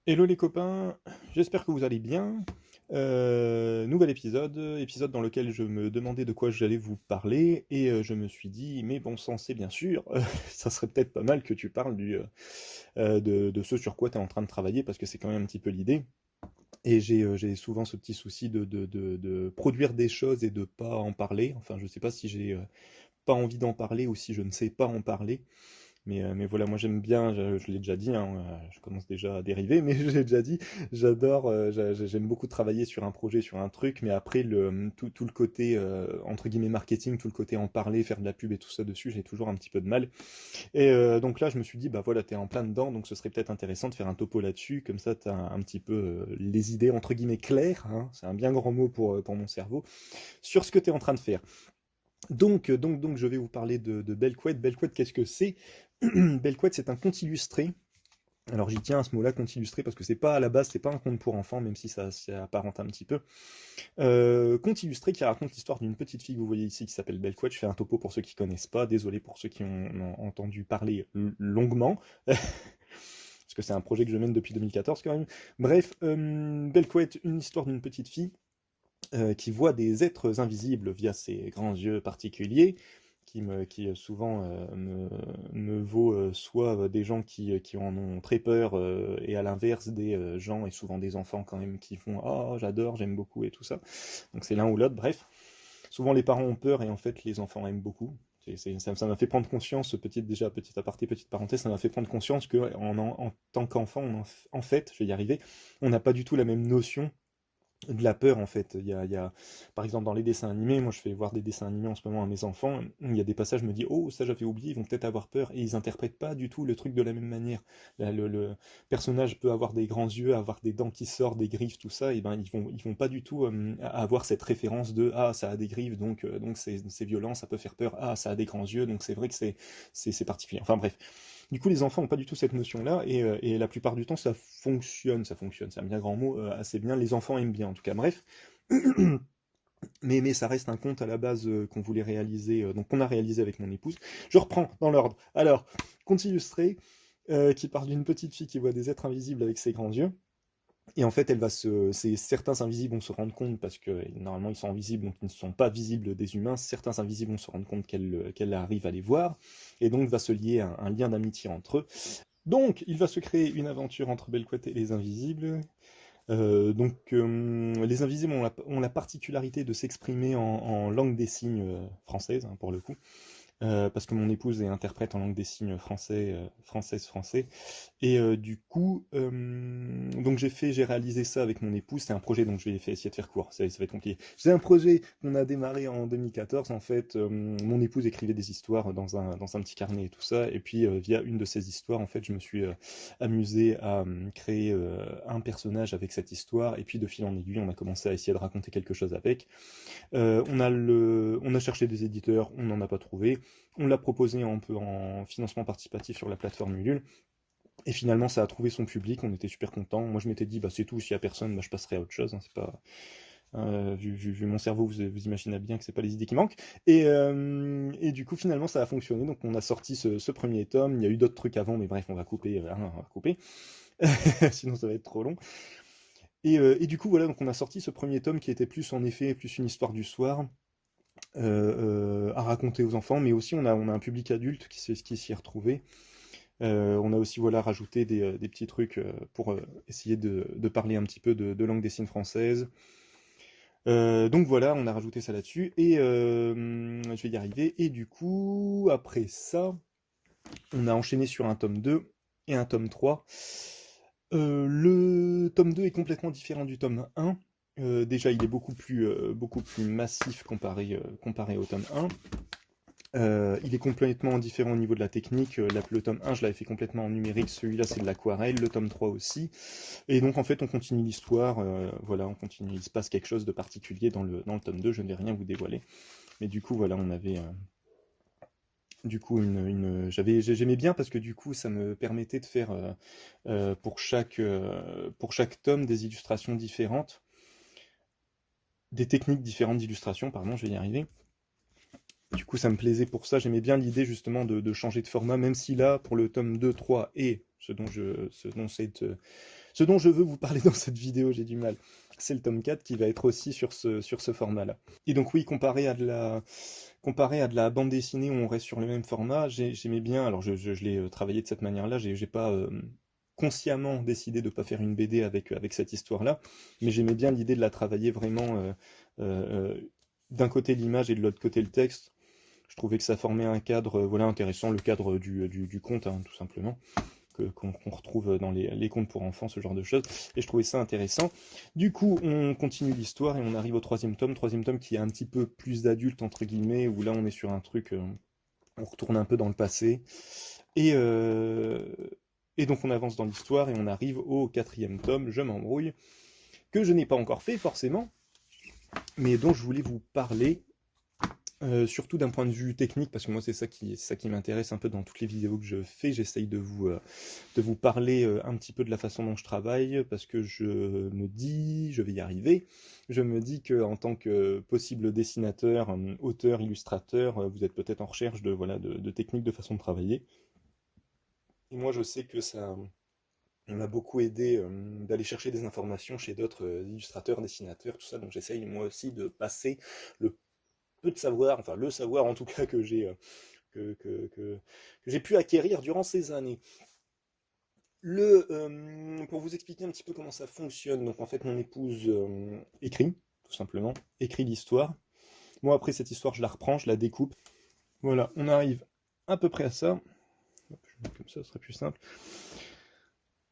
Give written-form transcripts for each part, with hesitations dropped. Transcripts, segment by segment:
Hello les copains, j'espère que vous allez bien. Nouvel épisode dans lequel je me demandais de quoi j'allais vous parler et je me suis dit, mais bon sang, c'est bien sûr, ça serait peut-être pas mal que tu parles de ce sur quoi tu es en train de travailler parce que c'est quand même un petit peu l'idée. Et j'ai souvent ce petit souci de produire des choses et de pas en parler. Enfin, je sais pas si j'ai pas envie d'en parler ou si je ne sais pas en parler. Mais voilà, moi j'aime bien, je l'ai déjà dit, hein, je commence déjà à dériver, mais je l'ai déjà dit, j'adore, j'aime beaucoup travailler sur un projet, sur un truc, mais après tout le côté, entre guillemets, marketing, tout le côté en parler, faire de la pub et tout ça dessus, j'ai toujours un petit peu de mal. Et donc là, je me suis dit, bah voilà, t'es en plein dedans, donc ce serait peut-être intéressant de faire un topo là-dessus, comme ça t'as un petit peu les idées, entre guillemets, claires, hein, c'est un bien grand mot pour mon cerveau, sur ce que t'es en train de faire. Donc, je vais vous parler de Belquet. Belquet, qu'est-ce que c'est? Belquet, c'est un conte illustré. Alors j'y tiens à ce mot-là, conte illustré, parce que c'est pas à la base, c'est pas un conte pour enfants, même si ça apparente un petit peu. Conte illustré qui raconte l'histoire d'une petite fille que vous voyez ici qui s'appelle Belquet. Je fais un topo pour ceux qui connaissent pas, désolé pour ceux qui ont entendu parler longuement, parce que c'est un projet que je mène depuis 2014 quand même. Bref, Belquet, une histoire d'une petite fille qui voit des êtres invisibles via ses grands yeux particuliers, qui souvent me vaut soit des gens qui en ont très peur, et à l'inverse des gens, et souvent des enfants quand même, qui font «Oh j'adore, j'aime beaucoup» et tout ça. Donc c'est l'un ou l'autre, bref. Souvent les parents ont peur et en fait les enfants aiment beaucoup. Ça m'a fait prendre conscience, petit aparté, petite parenthèse, ça m'a fait prendre conscience que en tant qu'enfant, en fait, je vais y arriver, on n'a pas du tout la même notion de la peur en fait. Par exemple dans les dessins animés, moi je fais voir des dessins animés en ce moment à mes enfants, il y a des passages, je me dis oh ça j'avais oublié, ils vont peut-être avoir peur, et ils interprètent pas du tout le truc de la même manière. Là, le personnage peut avoir des grands yeux, avoir des dents qui sortent, des griffes, tout ça, et ben ils vont pas du tout avoir cette référence de ah ça a des griffes donc c'est violent, ça peut faire peur, ah ça a des grands yeux donc c'est vrai que c'est particulier. Enfin bref. Du coup, les enfants n'ont pas du tout cette notion-là, et la plupart du temps, ça fonctionne, c'est un bien grand mot, assez bien, les enfants aiment bien en tout cas, bref. Mais ça reste un conte à la base qu'on voulait réaliser, donc qu'on a réalisé avec mon épouse. Je reprends dans l'ordre. Alors, conte illustré, qui parle d'une petite fille qui voit des êtres invisibles avec ses grands yeux. Et en fait, certains invisibles vont se rendre compte, parce que normalement ils sont invisibles, donc ils ne sont pas visibles des humains, certains invisibles vont se rendre compte qu'elle arrive à les voir, et donc va se lier un lien d'amitié entre eux. Donc, il va se créer une aventure entre Belquet et les invisibles. Les invisibles ont la particularité de s'exprimer en langue des signes française, hein, pour le coup. Parce que mon épouse est interprète en langue des signes français. Et du coup, donc j'ai réalisé ça avec mon épouse. C'est un projet, donc je vais essayer de faire court, ça va être compliqué. C'est un projet qu'on a démarré en 2014. En fait, mon épouse écrivait des histoires dans un petit carnet et tout ça. Et puis, via une de ces histoires, en fait, je me suis amusé à créer un personnage avec cette histoire. Et puis, de fil en aiguille, on a commencé à essayer de raconter quelque chose avec. On a cherché des éditeurs, on n'en a pas trouvé. On l'a proposé un peu en financement participatif sur la plateforme Ulule. Et finalement, ça a trouvé son public, on était super contents. Moi, je m'étais dit, bah, c'est tout, s'il n'y a personne, bah, je passerai à autre chose, hein, c'est pas... vu mon cerveau, vous imaginez bien que c'est pas les idées qui manquent. Et du coup, finalement, ça a fonctionné. Donc, on a sorti ce premier tome. Il y a eu d'autres trucs avant, mais bref, on va couper. On va couper. Sinon, ça va être trop long. Et du coup, voilà, donc on a sorti ce premier tome qui était plus, en effet, plus une histoire du soir, à raconter aux enfants, mais aussi on a un public adulte qui s'y est retrouvé. On a aussi voilà, rajouté des petits trucs pour essayer de parler un petit peu de langue des signes française. Donc voilà, on a rajouté ça là-dessus, et je vais y arriver. Et du coup, après ça, on a enchaîné sur un tome 2 et un tome 3. Le tome 2 est complètement différent du tome 1. Déjà, il est beaucoup plus massif comparé au tome 1. Il est complètement différent au niveau de la technique. Le tome 1, je l'avais fait complètement en numérique, celui-là c'est de l'aquarelle, le tome 3 aussi. Et donc en fait on continue l'histoire, voilà, on continue, il se passe quelque chose de particulier dans le tome 2, je ne vais rien vous dévoiler. Mais du coup voilà, on avait du coup j'aimais bien parce que du coup ça me permettait de faire pour chaque tome des illustrations différentes, des techniques différentes d'illustration, pardon, je vais y arriver. Du coup, ça me plaisait pour ça. J'aimais bien l'idée justement de changer de format, même si là, pour le tome 2, 3 et ce dont Ce dont je veux vous parler dans cette vidéo, j'ai du mal, c'est le tome 4 qui va être aussi sur ce format-là. Et donc oui, comparé à de la bande dessinée où on reste sur le même format, j'aimais bien, alors je l'ai travaillé de cette manière-là, j'ai pas consciemment décidé de ne pas faire une BD avec cette histoire-là, mais j'aimais bien l'idée de la travailler vraiment d'un côté l'image et de l'autre côté le texte. Je trouvais que ça formait un cadre voilà, intéressant, le cadre du conte, hein, tout simplement, qu'on retrouve dans les contes pour enfants, ce genre de choses. Et je trouvais ça intéressant. Du coup, on continue l'histoire et on arrive au troisième tome qui est un petit peu plus d'adulte, entre guillemets, où là on est sur un truc, on retourne un peu dans le passé. Et, euh, et donc on avance dans l'histoire et on arrive au quatrième tome, Je m'embrouille, que je n'ai pas encore fait forcément, mais dont je voulais vous parler. Surtout d'un point de vue technique, parce que moi c'est ça qui m'intéresse un peu dans toutes les vidéos que je fais, j'essaye de vous parler un petit peu de la façon dont je travaille, parce que je me dis, je vais y arriver, je me dis qu'en tant que possible dessinateur, auteur, illustrateur, vous êtes peut-être en recherche de, voilà, de techniques de façon de travailler. Et moi je sais que ça m'a beaucoup aidé d'aller chercher des informations chez d'autres illustrateurs, dessinateurs, tout ça, donc j'essaye moi aussi de passer le peu de savoir, enfin le savoir en tout cas que j'ai pu acquérir durant ces années. Pour vous expliquer un petit peu comment ça fonctionne, donc en fait mon épouse écrit, tout simplement, écrit l'histoire. Moi après cette histoire je la reprends, je la découpe. Voilà, on arrive à peu près à ça. Hop, je vais mettre comme ça, ce serait plus simple.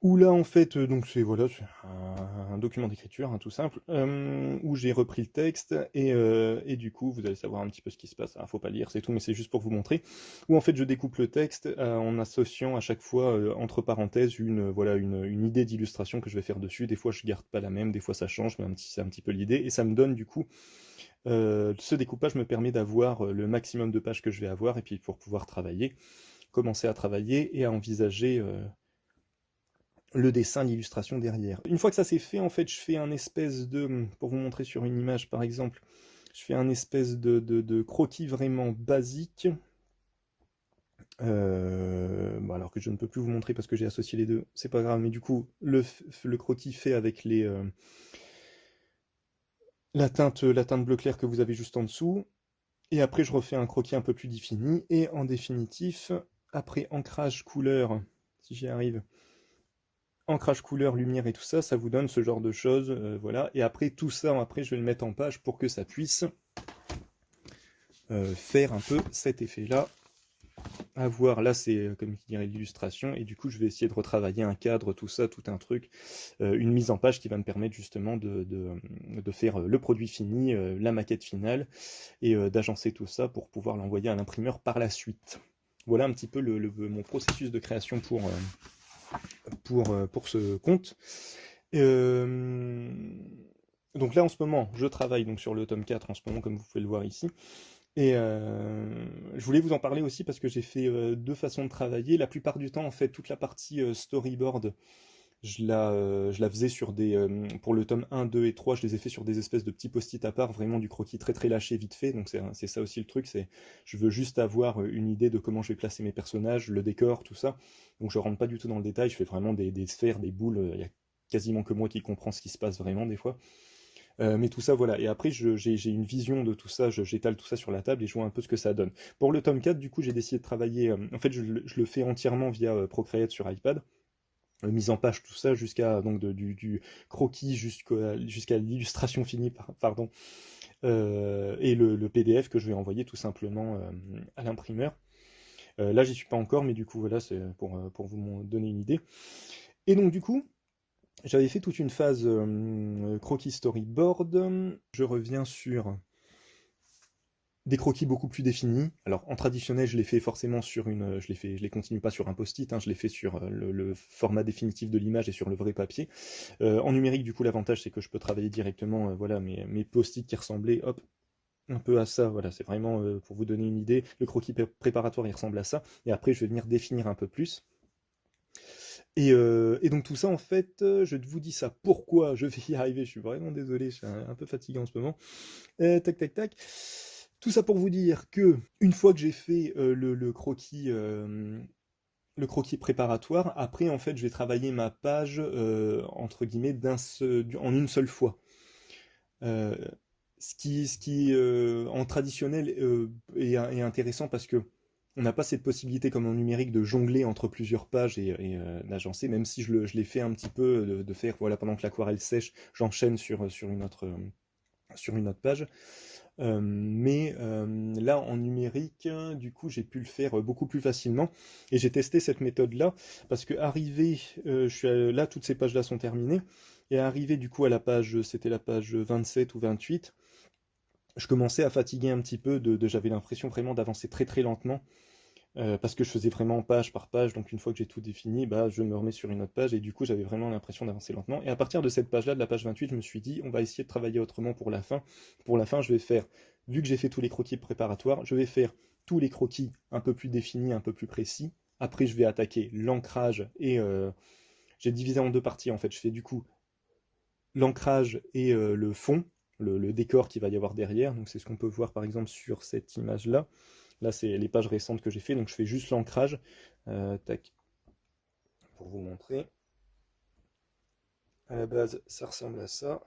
Où là, en fait, donc c'est voilà, c'est un document d'écriture, hein, tout simple, où j'ai repris le texte et du coup, vous allez savoir un petit peu ce qui se passe. Faut pas lire, c'est tout, mais c'est juste pour vous montrer. Où en fait, je découpe le texte en associant à chaque fois entre parenthèses voilà une idée d'illustration que je vais faire dessus. Des fois, je garde pas la même, des fois ça change, mais c'est un petit peu l'idée et ça me donne du coup. Ce découpage me permet d'avoir le maximum de pages que je vais avoir et puis pour pouvoir travailler, commencer à travailler et à envisager le dessin, l'illustration derrière. Une fois que ça c'est fait, en fait, je fais un espèce de, pour vous montrer sur une image par exemple, je fais un espèce de croquis vraiment basique, bon, alors que je ne peux plus vous montrer parce que j'ai associé les deux, c'est pas grave, mais du coup, le croquis fait avec la teinte bleu clair que vous avez juste en dessous, et après je refais un croquis un peu plus défini, et en définitif, après ancrage couleur, si j'y arrive, ancrage couleur, lumière et tout ça, ça vous donne ce genre de choses, voilà. Et après tout ça, après je vais le mettre en page pour que ça puisse faire un peu cet effet-là. À voir, là c'est comme je dirais l'illustration, et du coup je vais essayer de retravailler un cadre, tout ça, tout un truc, une mise en page qui va me permettre justement de faire le produit fini, la maquette finale, et d'agencer tout ça pour pouvoir l'envoyer à l'imprimeur par la suite. Voilà un petit peu mon processus de création pour ce compte. Euh, donc là en ce moment, je travaille donc sur le tome 4 en ce moment, comme vous pouvez le voir ici. Et je voulais vous en parler aussi parce que j'ai fait deux façons de travailler. La plupart du temps, en fait, toute la partie storyboard, je la faisais sur pour le tome 1, 2 et 3, je les ai fait sur des espèces de petits post-it à part, vraiment du croquis très très lâché, vite fait. Donc c'est ça aussi le truc, je veux juste avoir une idée de comment je vais placer mes personnages, le décor, tout ça. Donc je rentre pas du tout dans le détail, je fais vraiment des sphères, des boules. Il y a quasiment que moi qui comprends ce qui se passe vraiment des fois. Mais tout ça, voilà. Et après, j'ai une vision de tout ça, j'étale tout ça sur la table et je vois un peu ce que ça donne. Pour le tome 4, du coup, j'ai décidé de travailler. En fait, je le fais entièrement via Procreate sur iPad. Mise en page, tout ça, jusqu'à donc du croquis jusqu'à l'illustration finie, pardon, et le PDF que je vais envoyer tout simplement à l'imprimeur. Là, j'y suis pas encore, mais du coup, voilà, c'est pour vous donner une idée. Et donc, du coup, j'avais fait toute une phase croquis storyboard. Je reviens sur des croquis beaucoup plus définis. Alors en traditionnel, je l'ai fait forcément sur je les continue pas sur un post-it, hein, je l'ai fait sur le format définitif de l'image et sur le vrai papier. En numérique, du coup, l'avantage c'est que je peux travailler directement, voilà, mes post-it qui ressemblaient, hop, un peu à ça. Voilà, c'est vraiment pour vous donner une idée. Le croquis préparatoire, il ressemble à ça. Et après, je vais venir définir un peu plus. Et donc tout ça, en fait, je vous dis ça. Pourquoi je vais y arriver? Je suis vraiment désolé, je suis un peu fatigué en ce moment. Tac, tac, tac. Tout ça pour vous dire que une fois que j'ai fait le croquis le croquis préparatoire. Après, en fait, je vais travailler ma page, entre guillemets, en une seule fois. Euh, ce qui en traditionnel, est intéressant parce que on n'a pas cette possibilité comme en numérique de jongler entre plusieurs pages et d'agencer, même si je l'ai fait un petit peu, de faire, voilà, pendant que l'aquarelle sèche, j'enchaîne sur une autre page. Mais là, en numérique, du coup, j'ai pu le faire beaucoup plus facilement. Et j'ai testé cette méthode-là, parce que là, toutes ces pages-là sont terminées. Et arrivé du coup à c'était la page 27 ou 28, je commençais à fatiguer un petit peu, j'avais l'impression vraiment d'avancer très très lentement, parce que je faisais vraiment page par page, donc une fois que j'ai tout défini, bah, je me remets sur une autre page, et du coup j'avais vraiment l'impression d'avancer lentement. Et à partir de cette page-là, de la page 28, je me suis dit, on va essayer de travailler autrement pour la fin. Pour la fin, je vais faire, vu que j'ai fait tous les croquis préparatoires, je vais faire tous les croquis un peu plus définis, un peu plus précis. Après, je vais attaquer l'ancrage, et j'ai divisé en deux parties en fait. Je fais du coup l'ancrage et le fond, le décor qu'il va y avoir derrière. Donc c'est ce qu'on peut voir par exemple sur cette image-là. Là, c'est les pages récentes que j'ai fait, donc je fais juste l'ancrage. Tac, pour vous montrer. À la base, ça ressemble à ça.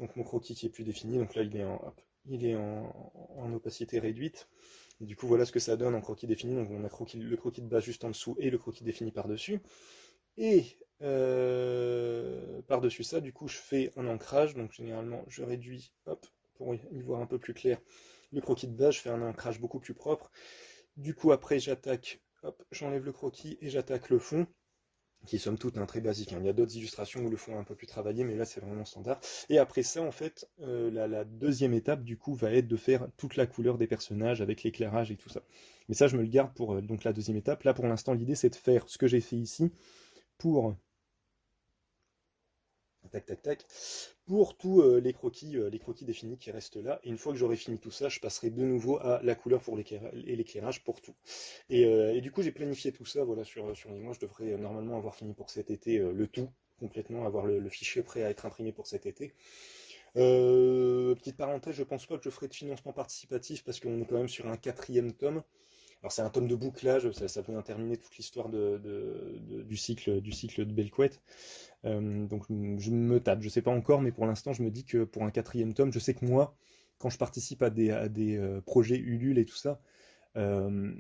Donc mon croquis qui est plus défini, donc là il est en opacité réduite. Et du coup, voilà ce que ça donne en croquis défini. Donc on a le croquis de base juste en dessous et le croquis défini par-dessus. Et par-dessus ça, du coup, je fais un ancrage. Donc généralement, je réduis, hop, pour y voir un peu plus clair, le croquis de base. Je fais un ancrage beaucoup plus propre. Du coup, après, hop, j'enlève le croquis et j'attaque le fond, qui est somme toute un très basique, hein. Il y a d'autres illustrations où le fond est un peu plus travaillé, mais là, c'est vraiment standard. Et après ça, en fait, la deuxième étape, du coup, va être de faire toute la couleur des personnages avec l'éclairage et tout ça. Mais ça, je me le garde pour donc la deuxième étape. Là, pour l'instant, l'idée, c'est de faire ce que j'ai fait ici pour tac tac tac, pour tous les croquis définis qui restent là. Et une fois que j'aurai fini tout ça, je passerai de nouveau à la couleur pour l'éclairage pour tout. Et du coup, j'ai planifié tout ça, voilà, sur les mois. Je devrais normalement avoir fini pour cet été, le tout complètement, avoir le fichier prêt à être imprimé pour cet été. Petite parenthèse, je pense pas que je ferai de financement participatif parce qu'on est quand même sur un quatrième tome. Alors c'est un tome de bouclage, ça peut terminer toute l'histoire du cycle de Belquette. Donc je me tape, je sais pas encore, mais pour l'instant je me dis que pour un quatrième tome, je sais que moi, quand je participe à des projets Ulule et tout ça, euh,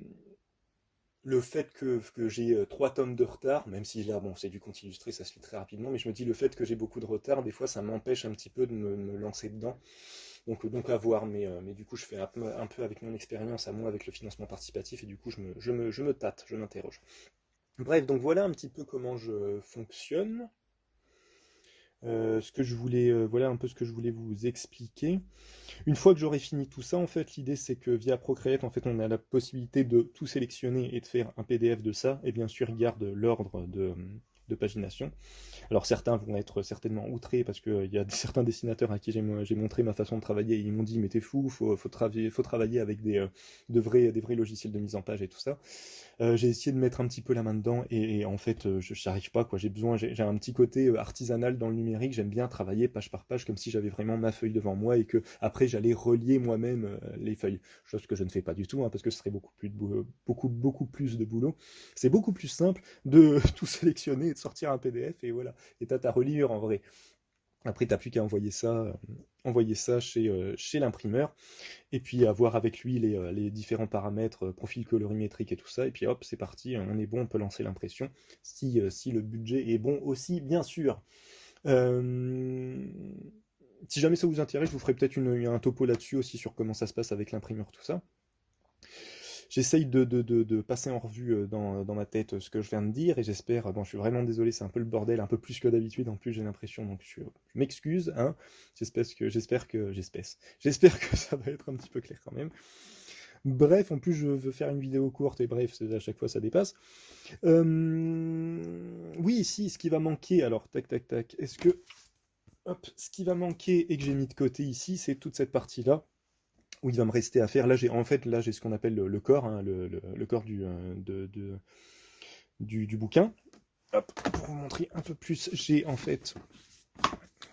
le fait que j'ai 3 tomes de retard, même si là bon c'est du conte illustré, ça se lit très rapidement, mais je me dis le fait que j'ai beaucoup de retard, des fois ça m'empêche un petit peu de me lancer dedans. Donc à voir, mais du coup je fais un peu avec mon expérience à moi avec le financement participatif et du coup je me tâte, je m'interroge. Bref, donc voilà un petit peu comment je fonctionne. Voilà un peu ce que je voulais vous expliquer. Une fois que j'aurai fini tout ça, en fait, l'idée c'est que via Procreate, en fait, on a la possibilité de tout sélectionner et de faire un PDF de ça, et bien sûr, il garde l'ordre de pagination. Alors certains vont être certainement outrés parce qu'il y a certains dessinateurs à qui j'ai montré ma façon de travailler et ils m'ont dit mais t'es fou, faut travailler avec des vrais logiciels de mise en page et tout ça. J'ai essayé de mettre un petit peu la main dedans et en fait je n'arrive pas quoi. J'ai un petit côté artisanal dans le numérique. J'aime bien travailler page par page comme si j'avais vraiment ma feuille devant moi et que après j'allais relier moi-même les feuilles. Chose que je ne fais pas du tout hein, parce que ce serait beaucoup plus de boulot. C'est beaucoup plus simple de tout sélectionner et de sortir un PDF et voilà. Et t'as ta reliure en vrai. Après, t'as plus qu'à envoyer ça chez l'imprimeur, et puis à voir avec lui les différents paramètres, profil colorimétrique et tout ça, et puis hop, c'est parti, on est bon, on peut lancer l'impression, si le budget est bon aussi, bien sûr. Euh, Si jamais ça vous intéresse, je vous ferai peut-être un topo là-dessus aussi sur comment ça se passe avec l'imprimeur, tout ça. J'essaye de passer en revue dans ma tête ce que je viens de dire et j'espère, bon je suis vraiment désolé, c'est un peu le bordel, un peu plus que d'habitude, en plus j'ai l'impression, donc je m'excuse, hein, j'espère que ça va être un petit peu clair quand même. Bref, en plus je veux faire une vidéo courte et bref, à chaque fois ça dépasse. Oui, ici, ce qui va manquer, alors tac tac tac, hop, ce qui va manquer et que j'ai mis de côté ici, c'est toute cette partie-là où il va me rester à faire. Là, j'ai ce qu'on appelle le corps, hein, le corps du bouquin. Hop, pour vous montrer un peu plus, j'ai en fait,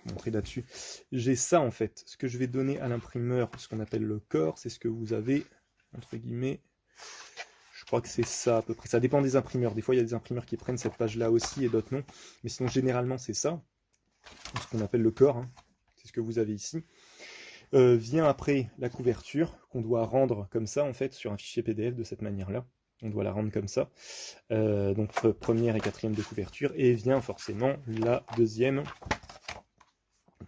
montrer là-dessus, j'ai ça en fait. Ce que je vais donner à l'imprimeur, ce qu'on appelle le corps, c'est ce que vous avez, entre guillemets, je crois que c'est ça à peu près. Ça dépend des imprimeurs. Des fois, il y a des imprimeurs qui prennent cette page-là aussi et d'autres non. Mais sinon, généralement, c'est ça. Ce qu'on appelle le corps. Hein. C'est ce que vous avez ici. Vient après la couverture qu'on doit rendre comme ça, en fait, sur un fichier PDF de cette manière-là. On doit la rendre comme ça. Donc, première et quatrième de couverture. Et vient forcément la deuxième,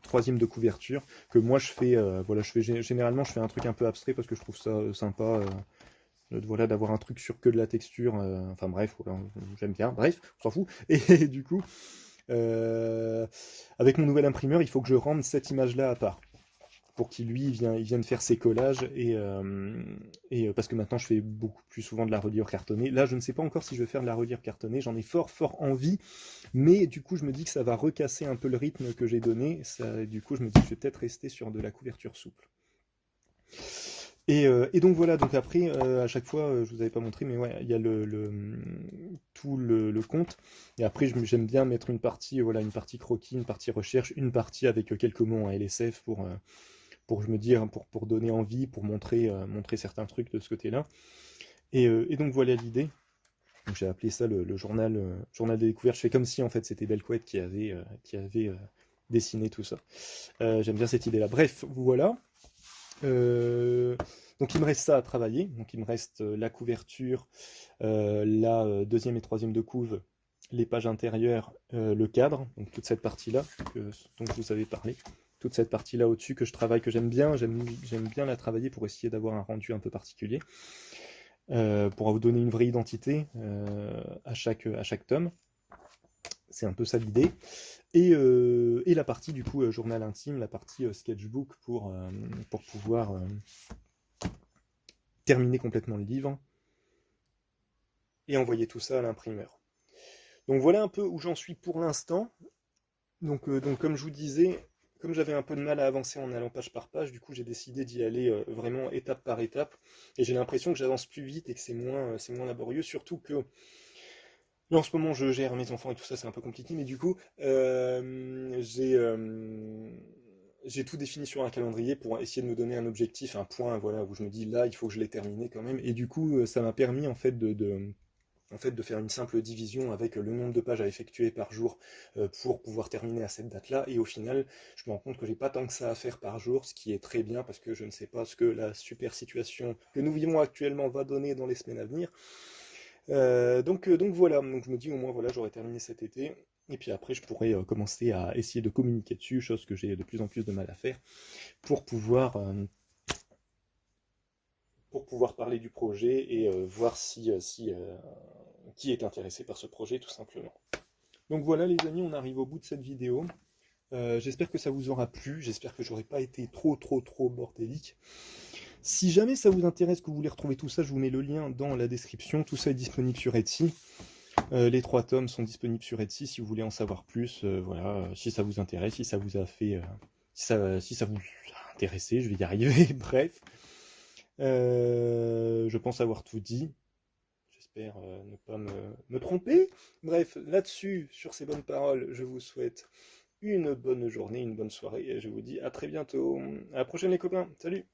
troisième de couverture, que moi je fais, voilà, généralement je fais un truc un peu abstrait parce que je trouve ça sympa. Voilà, d'avoir un truc sur que de la texture, enfin bref, voilà, j'aime bien, bref, on s'en fout. Et du coup, avec mon nouvel imprimeur, il faut que je rende cette image-là à part, pour qu'il lui, il vienne faire ses collages, parce que maintenant je fais beaucoup plus souvent de la reliure cartonnée. Là, je ne sais pas encore si je vais faire de la reliure cartonnée, j'en ai fort envie, mais du coup, je me dis que ça va recasser un peu le rythme que j'ai donné, du coup, je me dis que je vais peut-être rester sur de la couverture souple. Et donc voilà, donc après, à chaque fois, je vous avais pas montré, mais ouais, il y a tout le compte. Et après, j'aime bien mettre une partie, voilà, une partie croquis, une partie recherche, une partie avec quelques mots en LSF pour je me dire, pour donner envie, pour montrer certains trucs de ce côté-là. Et donc voilà l'idée. Donc j'ai appelé ça le journal des découvertes. Je fais comme si en fait c'était Belcouette qui avait dessiné tout ça. J'aime bien cette idée-là. Bref, voilà. Donc il me reste ça à travailler. Donc il me reste la couverture, la deuxième et troisième de couve, les pages intérieures, le cadre, donc toute cette partie-là dont je vous avais parlé. Toute cette partie-là au-dessus que je travaille, que j'aime bien la travailler pour essayer d'avoir un rendu un peu particulier, pour vous donner une vraie identité à chaque tome. C'est un peu ça l'idée. Et la partie du coup journal intime, la partie sketchbook pour pouvoir terminer complètement le livre et envoyer tout ça à l'imprimeur. Donc voilà un peu où j'en suis pour l'instant. Donc comme je vous disais, comme j'avais un peu de mal à avancer en allant page par page, du coup j'ai décidé d'y aller vraiment étape par étape. Et j'ai l'impression que j'avance plus vite et que c'est moins laborieux, surtout que là en ce moment je gère mes enfants et tout ça, c'est un peu compliqué, mais du coup j'ai tout défini sur un calendrier pour essayer de me donner un objectif, un point, voilà, où je me dis là il faut que je l'ai terminé quand même. Et du coup ça m'a permis en fait de faire une simple division avec le nombre de pages à effectuer par jour pour pouvoir terminer à cette date-là. Et au final, je me rends compte que j'ai pas tant que ça à faire par jour, ce qui est très bien parce que je ne sais pas ce que la super situation que nous vivons actuellement va donner dans les semaines à venir. Donc voilà, donc je me dis au moins voilà, j'aurai terminé cet été. Et puis après, je pourrais commencer à essayer de communiquer dessus, chose que j'ai de plus en plus de mal à faire, pour pouvoir parler du projet et voir qui est intéressé par ce projet tout simplement. Donc voilà les amis, on arrive au bout de cette vidéo. J'espère que ça vous aura plu, j'espère que j'aurai pas été trop bordélique. Si jamais ça vous intéresse, que vous voulez retrouver tout ça, je vous mets le lien dans la description. Tout ça est disponible sur Etsy. Les 3 tomes sont disponibles sur Etsy si vous voulez en savoir plus. Voilà, si ça vous intéresse, si ça vous a fait, si ça vous a intéressé, je vais y arriver. Bref, je pense avoir tout dit. J'espère ne pas me tromper. Bref, là-dessus, sur ces bonnes paroles, je vous souhaite une bonne journée, une bonne soirée, et je vous dis à très bientôt. À la prochaine les copains, salut!